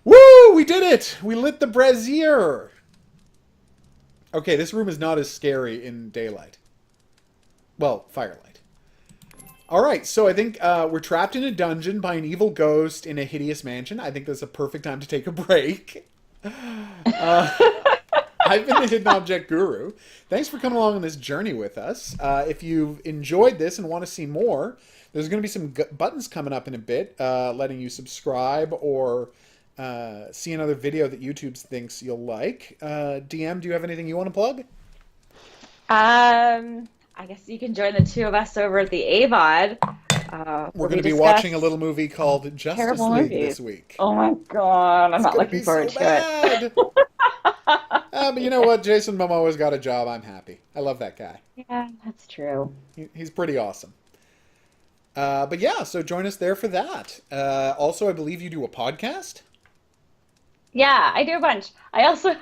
Woo! We did it! We lit the brazier! Okay, this room is not as scary in daylight. Well, firelight. Alright, so I think we're trapped in a dungeon by an evil ghost in a hideous mansion. I think that's a perfect time to take a break. I've been the Hidden Object Guru. Thanks for coming along on this journey with us. If you've enjoyed this and want to see more, there's going to be some buttons coming up in a bit, letting you subscribe or see another video that YouTube thinks you'll like. DM, do you have anything you want to plug? I guess you can join the two of us over at the AVOD. We're going to be watching a little movie called Justice League this week. Oh my god, I'm not looking forward to it. But you know what? Jason Momoa's got a job. I'm happy. I love that guy. Yeah, that's true. He's pretty awesome. But yeah, so join us there for that. Also, I believe you do a podcast? Yeah, I do a bunch. I also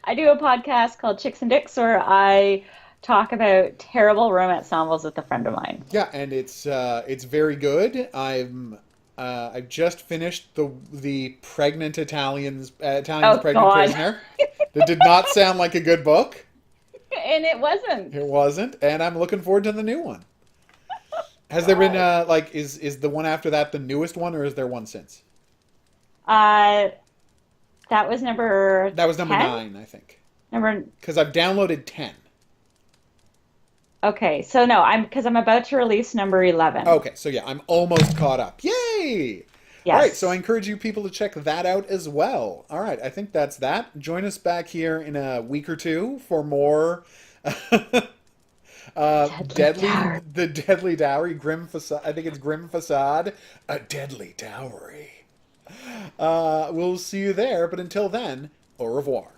I do a podcast called Chicks and Dicks where I talk about terrible romance novels with a friend of mine. Yeah, and it's very good. I've just finished the pregnant Italian's pregnant God. prisoner. It did not sound like a good book. And it wasn't. It wasn't, and I'm looking forward to the new one. Has there been like is the one after that the newest one, or is there one since? Uh, that was number That was number 10? 9, I think. Number Because I've downloaded 10. Okay, so no, I'm about to release number 11. Okay, so yeah, I'm almost caught up. Yay! Yes. All right, so I encourage you people to check that out as well. All right, I think that's that. Join us back here in a week or two for more Dowry. the Deadly Dowry, Grim Facade. I think it's Grim Facade, a Deadly Dowry. We'll see you there, but until then, au revoir.